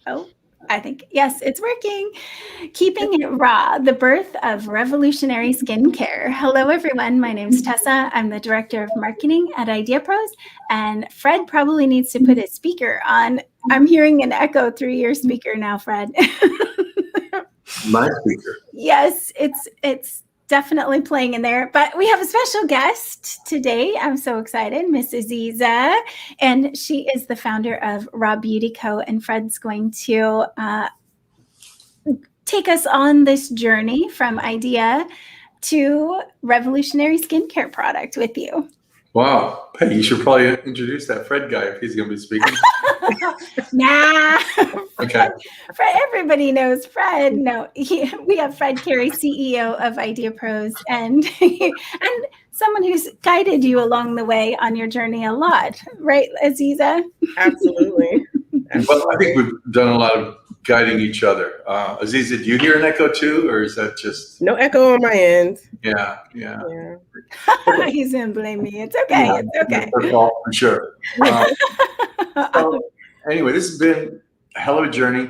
Oh, I think, yes, it's working. Keeping it raw, the birth of revolutionary skincare. Hello, everyone. My name's Tessa. I'm the director of marketing at IdeaPros, and Fred probably needs to put his speaker on. I'm hearing an echo through your speaker now, Fred. My speaker. Yes, it's definitely playing in there. But we have a special guest today. I'm so excited, Miss Aziza, and she is the founder of Raw Beauty Co. And Fred's going to take us on this journey from idea to revolutionary skincare product with you. Wow. Hey, you should probably introduce that Fred guy if he's going to be speaking. Nah. Okay. Fred, everybody knows Fred. No, we have Fred Cary, CEO of IdeaPros, and someone who's guided you along the way on your journey a lot, right, Aziza? Absolutely. Well, I think we've done a lot of guiding each other. Aziza, do you hear an echo too, or is that just... No echo on my end. Yeah. He's gonna blame me. It's okay. Yeah, it's okay. For sure. So, anyway, this has been a hell of a journey.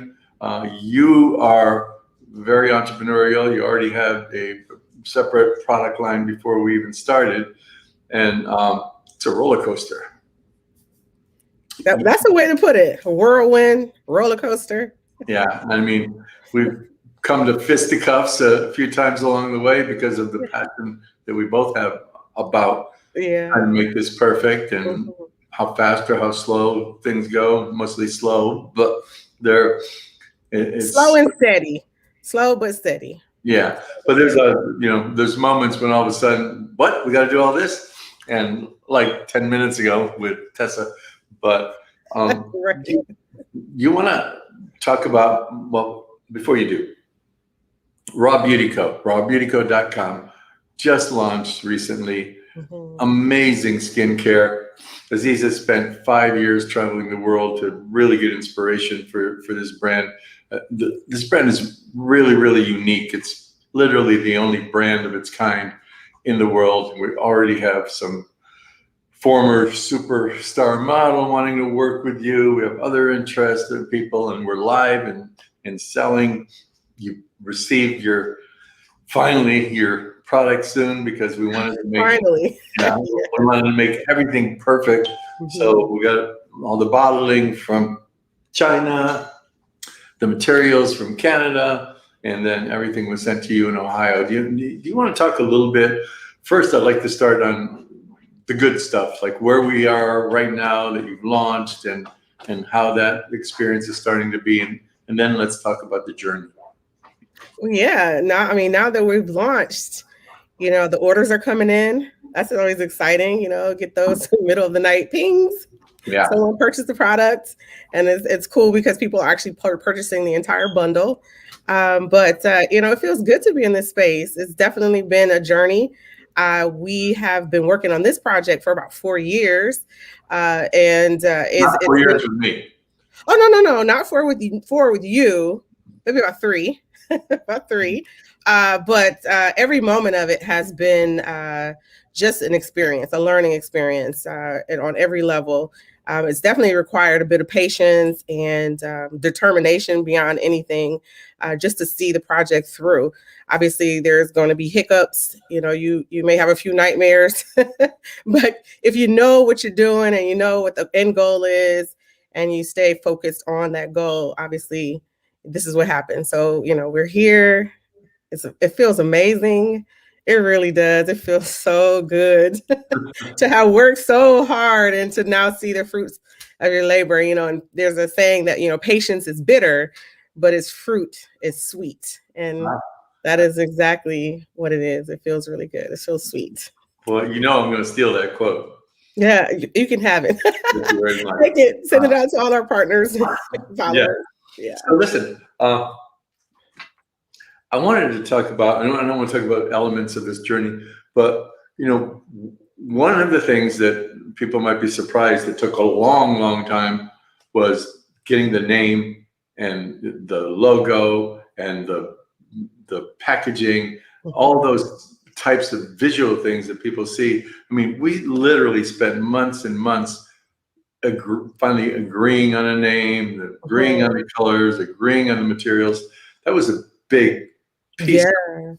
You are very entrepreneurial. You already had a separate product line before we even started, and it's a roller coaster. That's a way to put it. A whirlwind, roller coaster. Yeah, I mean, we've come to fisticuffs a few times along the way because of the passion that we both have about trying to make this perfect, and how fast or how slow things go. Mostly slow, but it's slow and steady. Slow but steady. Yeah, but there's moments when all of a sudden, what, we got to do all this, and like 10 minutes ago with Tessa. But Right. you want to talk about, well, before you do, Raw Beauty Co. rawbeautyco.com just launched recently. Amazing skincare. Aziza spent 5 years traveling the world to really get inspiration for this brand. This brand is really, really unique. It's literally the only brand of its kind in the world. We already have some former superstar model wanting to work with you. We have other interested people, and we're live and selling. You received finally your product soon, because we wanted to make we wanted to make everything perfect. So we got all the bottling from China, the materials from Canada, and then everything was sent to you in Ohio. Do you want to talk a little bit? First, I'd like to start on the good stuff, like where we are right now that you've launched, and how that experience is starting to be, and then let's talk about the journey. Yeah, now that we've launched, the orders are coming in. That's always exciting, get those middle of the night pings. Yeah. Someone purchased the product, and it's cool because people are actually purchasing the entire bundle. But it feels good to be in this space. It's definitely been a journey. We have been working on this project for about 4 years. And not 4 years with me. Oh, no, not 4 with you. 4 with you. Maybe about 3. About 3. But every moment of it has been just an experience, a learning experience, and on every level. It's definitely required a bit of patience and determination beyond anything, just to see the project through. Obviously, there's going to be hiccups. You may have a few nightmares, but if you know what you're doing and you know what the end goal is, and you stay focused on that goal, obviously, this is what happens. So, we're here. It feels amazing. It really does. It feels so good to have worked so hard and to now see the fruits of your labor. And there's a saying that, patience is bitter, but its fruit is sweet. And that is exactly what it is. It feels really good. It feels sweet. Well, I'm going to steal that quote. Yeah, you can have it. Thank you very much. Take it, send it out to all our partners. Yeah. So listen, I wanted to talk about, I don't want to talk about elements of this journey, but, one of the things that people might be surprised that took a long, long time was getting the name and the logo and the packaging, all those types of visual things that people see. I mean, we literally spent months and months finally agreeing on a name, agreeing on the colors, agreeing on the materials. That was a big piece. Yeah,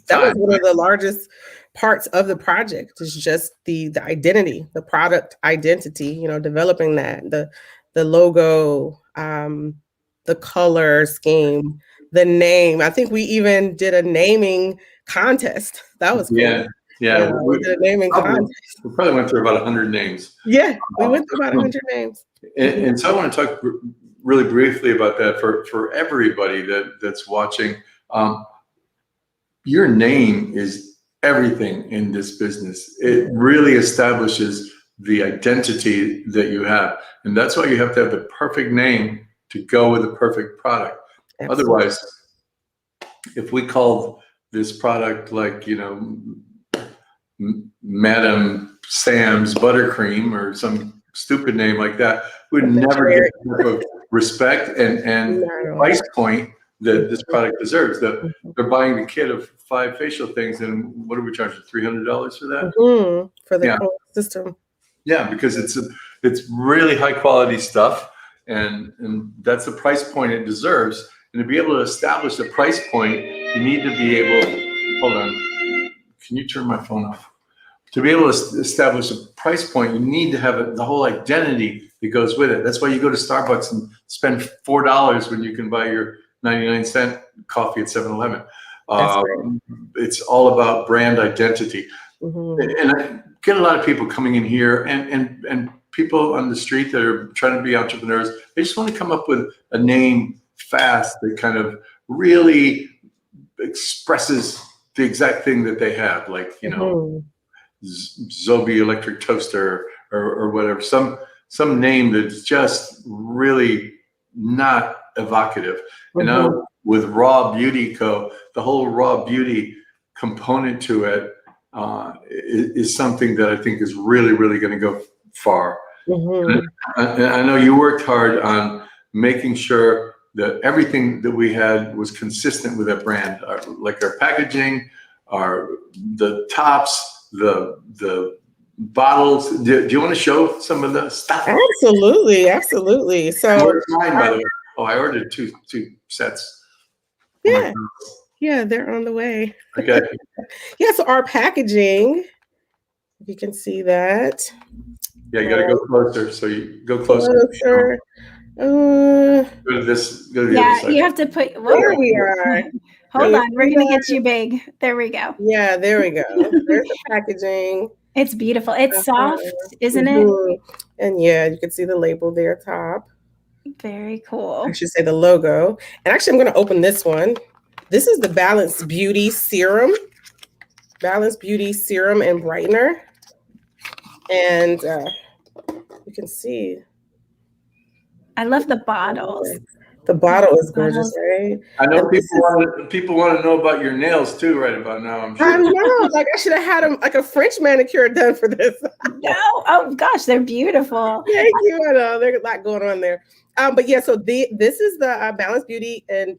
that was one of the largest parts of the project, is just the identity, the product identity, you know, developing that, the logo, the color scheme, the name. I think we even did a naming contest. That was cool. Yeah, we did a naming contest. We probably went through about 100 names. Yeah, we went through about 100 names. And so I want to talk really briefly about that for everybody that's watching. Your name is everything in this business. It really establishes the identity that you have. And that's why you have to have the perfect name to go with the perfect product. Absolutely. Otherwise, if we called this product like, you know, Madam Sam's Buttercream or some stupid name like that, we'd never get the type of respect and price point that this product deserves. They're buying the kit of 5 facial things, and what are we charging? $300 for that? For the system. Yeah, because it's really high quality stuff, and that's the price point it deserves. And to be able to establish a price point, you need to be able. Hold on, can you turn my phone off? To be able to establish a price point, you need to have the whole identity that goes with it. That's why you go to Starbucks and spend $4 when you can buy your 99-cent coffee at 7-Eleven. It's all about brand identity. And I get a lot of people coming in here and people on the street that are trying to be entrepreneurs. They just want to come up with a name fast that kind of really expresses the exact thing that they have. Like, you know, Zobi electric toaster or whatever. Some name that's just really not evocative. And now with Raw Beauty Co., the whole Raw Beauty component to it is something that I think is really, really going to go far. And I know you worked hard on making sure that everything that we had was consistent with that brand, like our packaging, the tops, the bottles. Do you want to show some of the stuff? Absolutely. So where's mine, by the way? Oh, I ordered two sets. Yeah, they're on the way. Okay. So our packaging, if you can see that. Yeah, you got to go closer. So you go closer. Go to this. Go to the other side. You have to put. There we are. Hold on, we're gonna get you big. There we go. Yeah, there we go. There's the packaging. It's beautiful. It's soft, isn't it? And yeah, you can see the label there top. Very cool. I should say the logo. And actually, I'm going to open this one. This is the Balanced Beauty Serum. Balanced Beauty Serum and Brightener. And you can see. I love the bottles. The bottle is gorgeous, right? I know people want to know about your nails too, right about now. I'm sure. I know. Like I should have had them like a French manicure done for this. No. Oh gosh, they're beautiful. Thank you. I know there's a lot going on there. But yeah, so this is the Balanced Beauty and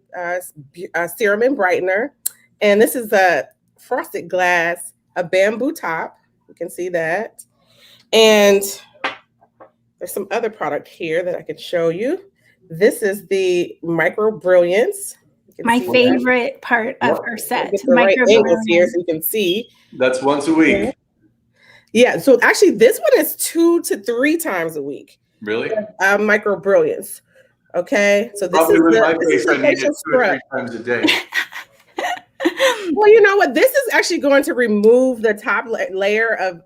Serum and Brightener, and this is a frosted glass, a bamboo top. You can see that, and there's some other product here that I can show you. This is the Micro Brilliance. My favorite part of our set. Get the right angles here so you can see. That's once a week. Yeah. So actually, this one is 2 to 3 times a week. Really? Micro Brilliance. Okay. So this probably is the facial scrub. 2 or 3 times a day. Well, you know what? This is actually going to remove the top layer of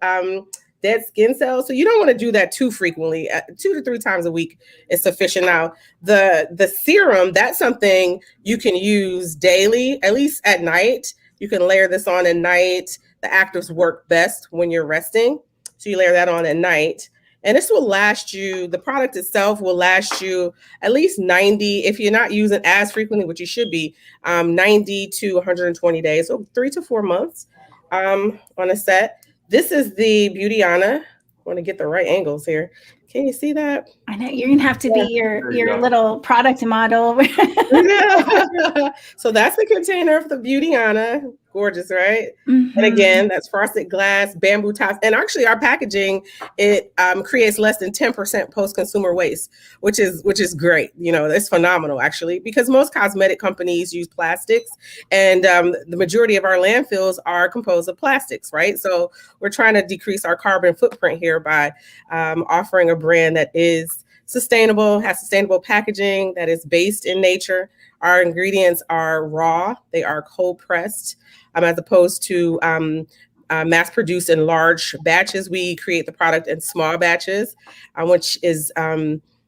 dead skin cells. So you don't want to do that too frequently. 2 to 3 times a week is sufficient. Now, the serum, that's something you can use daily, at least at night. You can layer this on at night. The actives work best when you're resting. So you layer that on at night. And this will last you, the product itself will last you at least 90, if you're not using as frequently, which you should be, 90 to 120 days. So 3 to 4 months on a set. This is the Beautyana. I want to get the right angles here. Can you see that? I know you're gonna have to be your little product model. Yeah. So that's the container of the Beautyana. Gorgeous, right? Mhm. And again, that's frosted glass, bamboo tops. And actually our packaging, it creates less than 10% post-consumer waste, which is great. You know, it's phenomenal actually, because most cosmetic companies use plastics, and the majority of our landfills are composed of plastics, right? So we're trying to decrease our carbon footprint here by offering a brand that is sustainable, has sustainable packaging, that is based in nature. Our ingredients are raw, they are cold pressed, as opposed to mass produced in large batches. We create the product in small batches, which is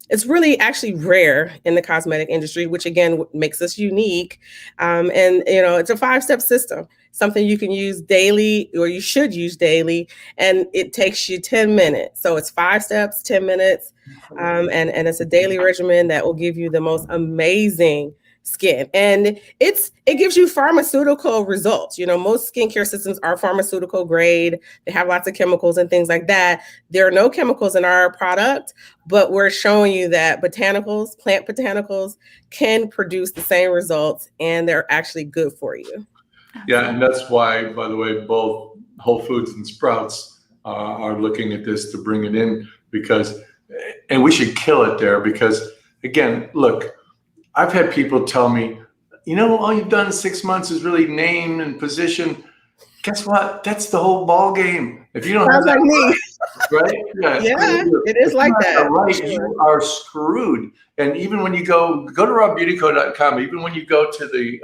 it's really actually rare in the cosmetic industry, which again makes us unique. And you know, it's a 5-step system, something you can use daily, or you should use daily, and it takes you 10 minutes. So it's 5 steps, 10 minutes, and it's a daily regimen that will give you the most amazing skin, and it gives you pharmaceutical results. You know, most skincare systems are pharmaceutical grade. They have lots of chemicals and things like that. There are no chemicals in our product, but we're showing you that plant botanicals can produce the same results, and they're actually good for you. Yeah, and that's why, by the way, both Whole Foods and Sprouts are looking at this to bring it in, and we should kill it there, because again, look, I've had people tell me, you know, all you've done in 6 months is really name and position. Guess what? That's the whole ball game. If you don't have that, right? Yeah, it is like that. Right, you are screwed. And even when you go to rawbeautyco.com, even when you go to the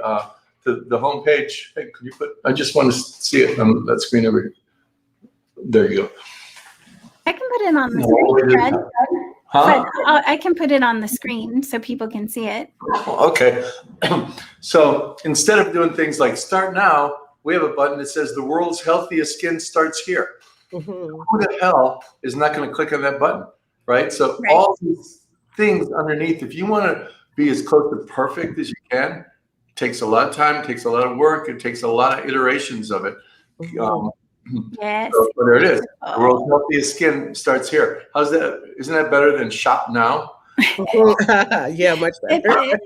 homepage, hey, could you I just want to see it on that screen over here. There you go. I can put it on the screen, Fred. Huh? But I can put it on the screen so people can see it. Okay. So instead of doing things like start now, we have a button that says the world's healthiest skin starts here. Mm-hmm. Who the hell is not going to click on that button, right? So all these things underneath, if you want to be as close to perfect as you can, it takes a lot of time, it takes a lot of work, it takes a lot of iterations of it. Mm-hmm. Yes. So there it is. The world's healthiest skin starts here. How's that? Isn't that better than shop now? Yeah, much better.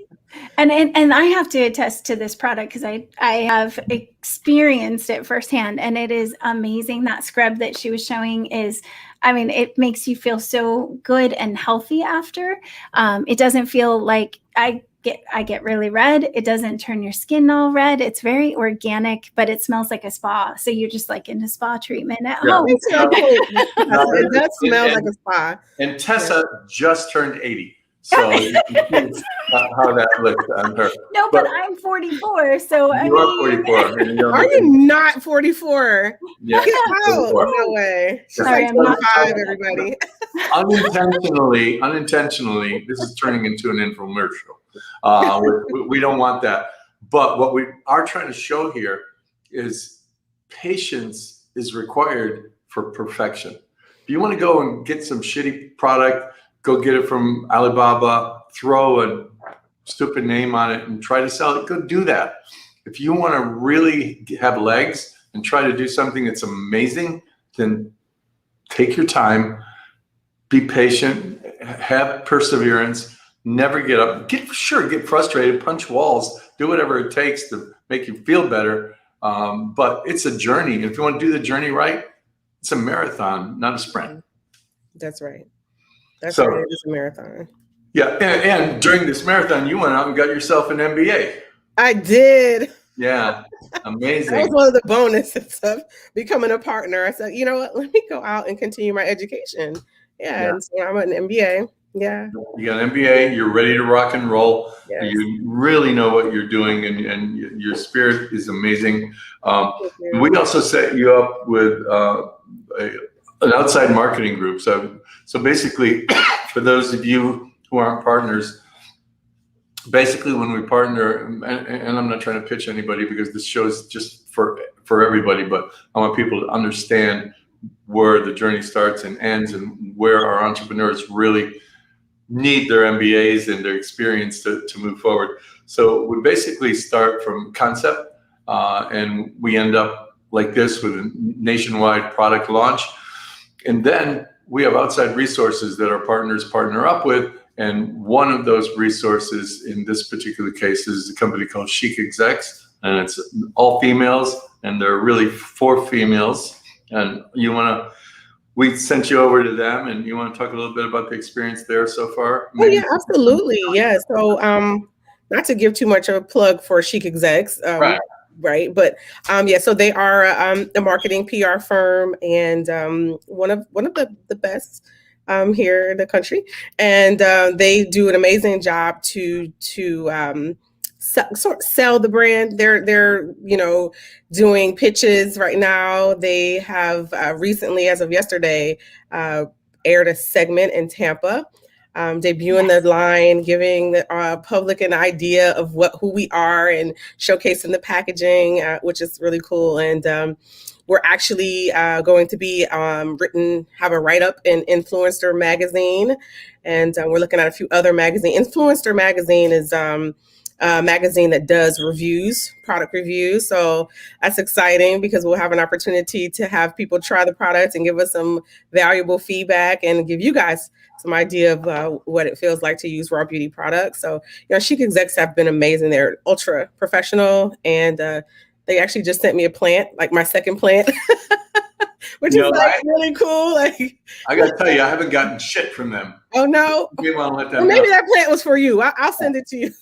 And I have to attest to this product because I have experienced it firsthand, and it is amazing. That scrub that she was showing is, I mean, it makes you feel so good and healthy after. It doesn't feel like I get really red. It doesn't turn your skin all red. It's very organic, but it smells like a spa. So you're just like in a spa treatment at home. It does smell like a spa. And Tessa just turned 80. So you can see how that looks on her. No, but I'm 44. So you are 44. Are you not 44? Yeah. Get out. No way. She's Sorry, like 25, everybody. Unintentionally, this is turning into an infomercial. We don't want that. But what we are trying to show here is patience is required for perfection. If you want to go and get some shitty product, go get it from Alibaba, throw a stupid name on it and try to sell it, go do that. If you want to really have legs and try to do something that's amazing, then take your time, be patient, have perseverance, never get up. Get frustrated, punch walls, do whatever it takes to make you feel better. But it's a journey. If you want to do the journey right, it's a marathon, not a sprint. That's right. That's right. It is a marathon. Yeah. And during this marathon, you went out and got yourself an MBA. I did. Yeah. Amazing. That was one of the bonuses of becoming a partner. I said, you know what? Let me go out and continue my education. Yeah. And so I'm an MBA. Yeah. You got an MBA. You're ready to rock and roll. Yes. You really know what you're doing, and your spirit is amazing. We also set you up with an outside marketing group. So basically, for those of you who aren't partners, basically when we partner, and I'm not trying to pitch anybody because this show is just for everybody, but I want people to understand where the journey starts and ends and where our entrepreneurs really need their MBAs and their experience to move forward. So we basically start from concept and we end up like this with a nationwide product launch. And then we have outside resources that our partners partner up with. And one of those resources in this particular case is a company called Chic Execs. and it's all females, and there are really 4 females. And we sent you over to them, and you want to talk a little bit about the experience there so far? Oh yeah, absolutely. Yeah. So not to give too much of a plug for Chic Execs, right? But yeah, so they are a marketing PR firm, and one of the best here in the country, and they do an amazing job to sell the brand. They're doing pitches right now. They have recently, as of yesterday, aired a segment in Tampa, debuting the line, giving the public an idea of who we are, and showcasing the packaging, which is really cool. And we're actually going to be have a write-up in Influencer magazine, and we're looking at a few other magazines. Influencer magazine is a magazine that does product reviews. So that's exciting, because we'll have an opportunity to have people try the products and give us some valuable feedback, and give you guys some idea of what it feels like to use Raw Beauty products. So, Chic Execs have been amazing. They're ultra professional, and they actually just sent me a plant, like my second plant, which is really cool. Like, I got to tell you, I haven't gotten shit from them. Oh no! Maybe I'll let them maybe that plant was for you. I'll send it to you.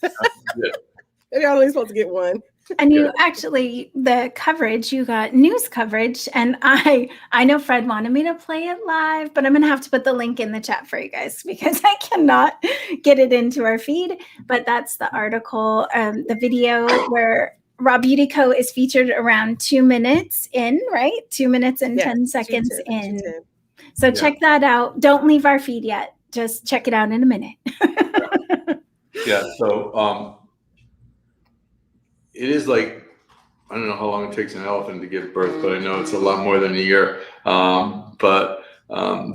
Maybe I'm only supposed to get one. And you actually, the coverage, you got news coverage, and I know Fred wanted me to play it live, but I'm going to have to put the link in the chat for you guys, because I cannot get it into our feed. But that's the article, the video where Raw Beauty Co. is featured around 2 minutes in, right? 2 minutes and 10 seconds in. So check that out. Don't leave our feed yet. Just check it out in a minute. Yeah. So it is like, I don't know how long it takes an elephant to give birth, but I know it's a lot more than a year. But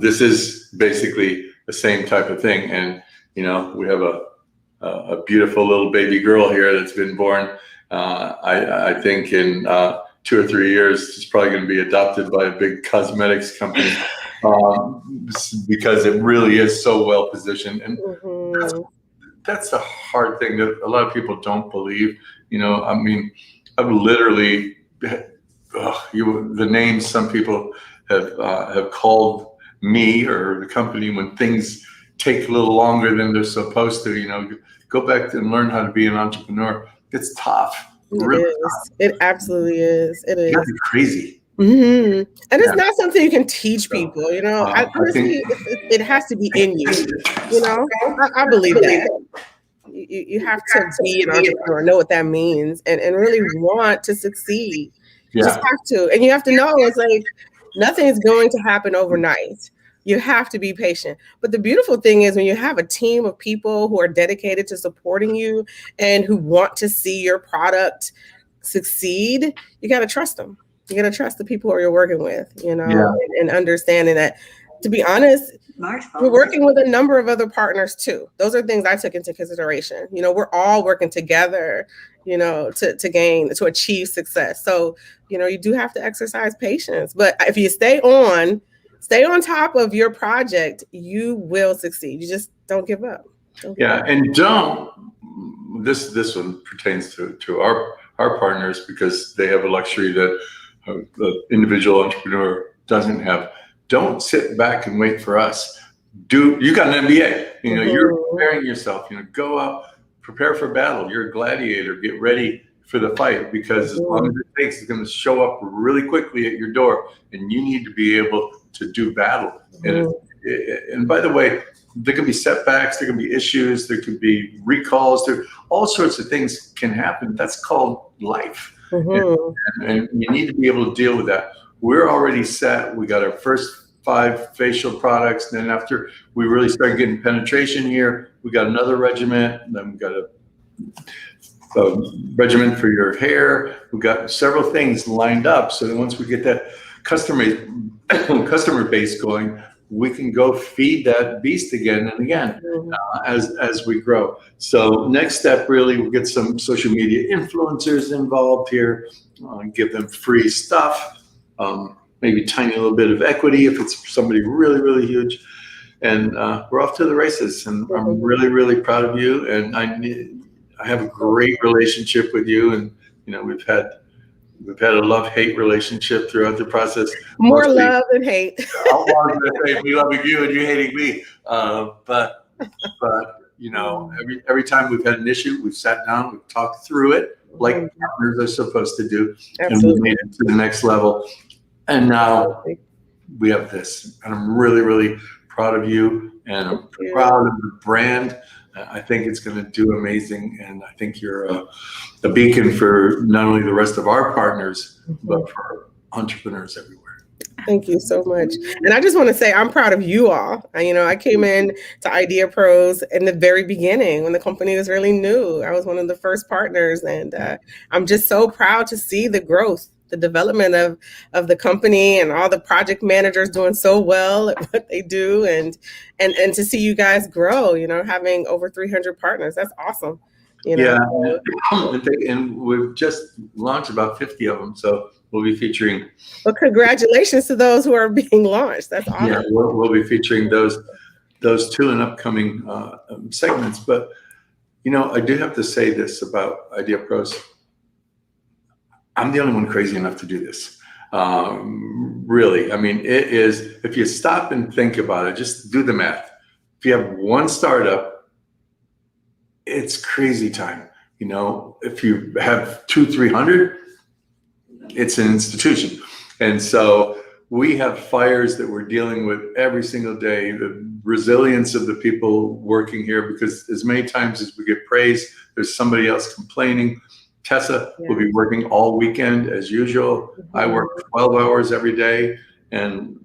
this is basically the same type of thing. And, we have a beautiful little baby girl here that's been born. I think in 2 or 3 years, she's probably going to be adopted by a big cosmetics company, because it really is so well positioned. And that's the hard thing that a lot of people don't believe. I mean, I've literally, the names some people have called me or the company when things take a little longer than they're supposed to. Go back and learn how to be an entrepreneur. It's tough. Really tough. It absolutely is. It is. It's crazy. And it's not something you can teach people. Honestly, it has to be in you. I believe that. You have to be an entrepreneur, know what that means, and really want to succeed. You just have to. And you have to know it's like nothing is going to happen overnight. You have to be patient. But the beautiful thing is when you have a team of people who are dedicated to supporting you and who want to see your product succeed, you got to trust them. You got to trust the people who you're working with, and understanding that, to be honest, we're working with a number of other partners too. Those are things I took into consideration. We're all working together, to achieve success. So, you do have to exercise patience. But if you stay on top of your project, you will succeed. You just don't give up. And this one pertains to our partners, because they have a luxury that the individual entrepreneur doesn't have. Don't sit back and wait for us. You got an MBA. You're preparing yourself. Go out, prepare for battle. You're a gladiator. Get ready for the fight, because as long as it takes, it's going to show up really quickly at your door, and you need to be able to do battle. And by the way, there can be setbacks. There can be issues. There could be recalls. All sorts of things can happen. That's called life. And you need to be able to deal with that. We're already set. We got our first 5 facial products. Then after we really start getting penetration here, we got another regimen. Then we got a regimen for your hair. We've got several things lined up. So that once we get that customer base going, we can go feed that beast again and again as we grow. So next step, really, we'll get some social media influencers involved here, give them free stuff, maybe tiny little bit of equity if it's somebody really, really huge. And we're off to the races. And I'm really, really proud of you. And I have a great relationship with you. And we've had a love-hate relationship throughout the process. More love than hate. Me loving you and you hating me. But every time we've had an issue, we've sat down, we've talked through it like partners are supposed to do. Absolutely. And we made it to the next level. And now we have this. And I'm really, really proud of you. And I'm proud of the brand. I think it's going to do amazing. And I think you're a beacon for not only the rest of our partners, but for entrepreneurs everywhere. Thank you so much. And I just want to say I'm proud of you all. I came in to IdeaPros in the very beginning when the company was really new. I was one of the first partners, and I'm just so proud to see the growth, the development of the company, and all the project managers doing so well at what they do, and to see you guys grow, having over 300 partners. That's awesome. Yeah, and we've just launched about 50 of them, so we'll be featuring. Well, congratulations to those who are being launched. That's awesome. Yeah, we'll be featuring those two in upcoming segments. But I do have to say this about IdeaPros. I'm the only one crazy enough to do this. Really, I mean, it is. If you stop and think about it, just do the math. If you have one startup, it's crazy time. If you have 200-300, it's an institution. And so we have fires that we're dealing with every single day, the resilience of the people working here, because as many times as we get praise, there's somebody else complaining. Tessa will be working all weekend as usual. I work 12 hours every day. And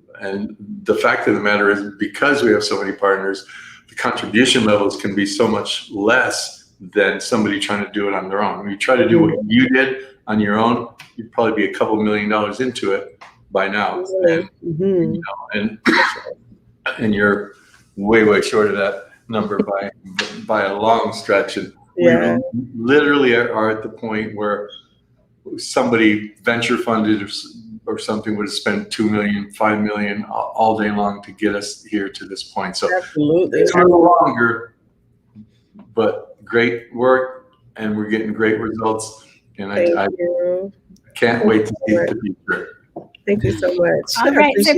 the fact of the matter is, because we have so many partners, the contribution levels can be so much less than somebody trying to do it on their own. When you try to do what you did on your own, you'd probably be a couple $1 million into it by now. And you're way short of that number by a long stretch. And we literally are at the point where somebody venture funded or something would have spent $2 million, $5 million all day long to get us here to this point. So it's a little longer, but great work, and we're getting great results. And I can't wait to see the future. Thank you so much. All right, so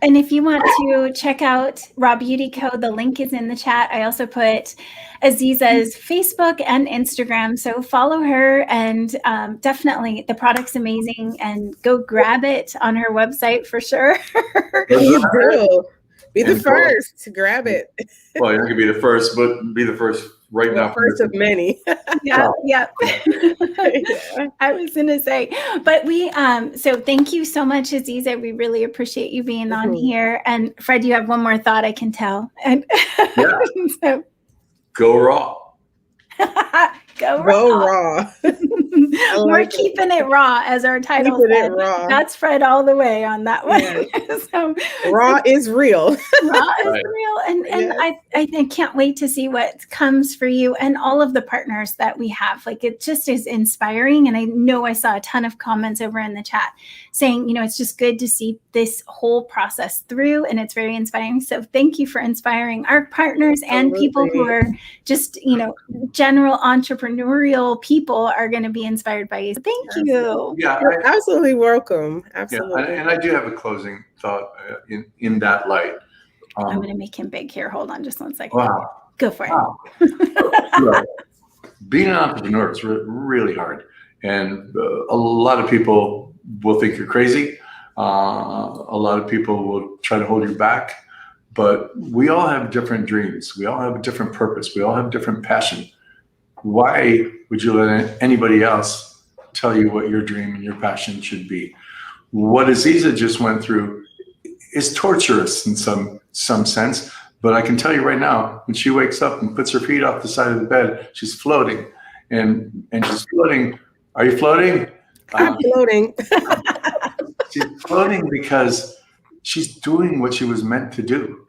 if you want to check out Raw Beauty Co., the link is in the chat. I also put Aziza's Facebook and Instagram, so follow her, and definitely the product's amazing, and go grab it on her website for sure. You do. Be the first to grab it. Well, you're not gonna be the first, but be the first right now. First of many. Yeah. I was gonna say, but so thank you so much, Aziza. We really appreciate you being on here. And Fred, you have one more thought, I can tell. And so, go raw. Go raw. We're keeping it raw as our title said. That's Fred all the way on that one. Yeah. So raw is real. Raw is real. And I can't wait to see what comes for you and all of the partners that we have. Like, it just is inspiring. And I know I saw a ton of comments over in the chat saying, it's just good to see this whole process through, and it's very inspiring. So thank you for inspiring our partners and people who are just, general entrepreneurial people are going to be inspired by you. So thank you. Yeah, you're absolutely welcome. Absolutely. Yeah, and I do have a closing thought in that light. I'm going to make him big here. Hold on just one second. Wow. Go for it. Being an entrepreneur is really hard. And a lot of people will think you're crazy. A lot of people will try to hold you back. But we all have different dreams. We all have a different purpose. We all have different passion. Why would you let anybody else tell you what your dream and your passion should be? What Aziza just went through is torturous in some sense. But I can tell you right now, when she wakes up and puts her feet off the side of the bed, she's floating. And she's floating. Are you floating? I'm floating. She's floating because she's doing what she was meant to do.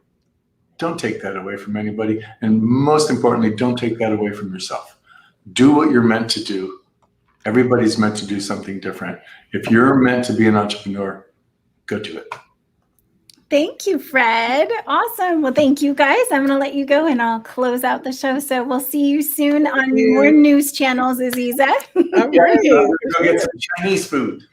Don't take that away from anybody. And most importantly, don't take that away from yourself. Do what you're meant to do. Everybody's meant to do something different. If you're meant to be an entrepreneur, go do it. Thank you, Fred. Awesome. Well, thank you guys. I'm going to let you go and I'll close out the show. So we'll see you soon on more news channels, Aziza. All right. Go get some Chinese food.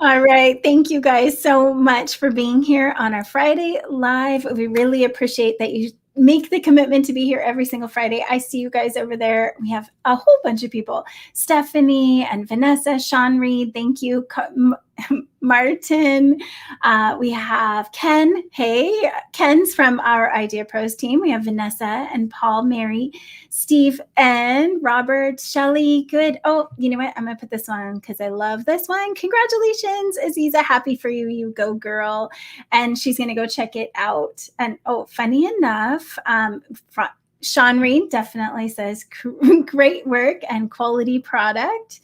All right. Thank you guys so much for being here on our Friday Live. We really appreciate that you make the commitment to be here every single Friday. I see you guys over there. We have a whole bunch of people. Stephanie and Vanessa, Sean Reed, thank you. Martin. We have Ken. Hey, Ken's from our IdeaPros team. We have Vanessa and Paul, Mary, Steve, and Robert, Shelley. Good. Oh, you know what? I'm going to put this one because I love this one. Congratulations, Aziza. Happy for you. You go, girl. And she's going to go check it out. And oh, funny enough, Sean Reed definitely says great work and quality product.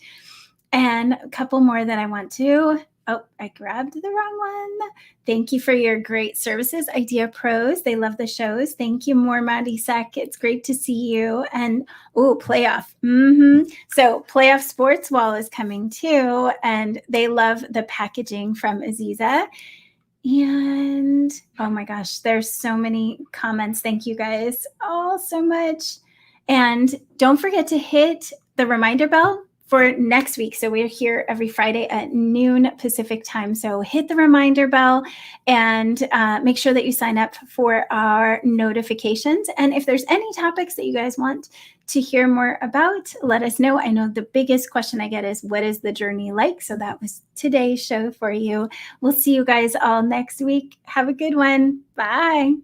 And a couple more that I want to. Oh, I grabbed the wrong one. Thank you for your great services, IdeaPros. They love the shows. Thank you, Mormad Isak. It's great to see you. And playoff. So Playoff Sports Wall is coming too. And they love the packaging from Aziza. And oh my gosh, there's so many comments. Thank you guys all so much. And don't forget to hit the reminder bell for next week. So we're here every Friday at noon Pacific time. So hit the reminder bell and make sure that you sign up for our notifications. And if there's any topics that you guys want to hear more about, let us know. I know the biggest question I get is, what is the journey like? So that was today's show for you. We'll see you guys all next week. Have a good one. Bye.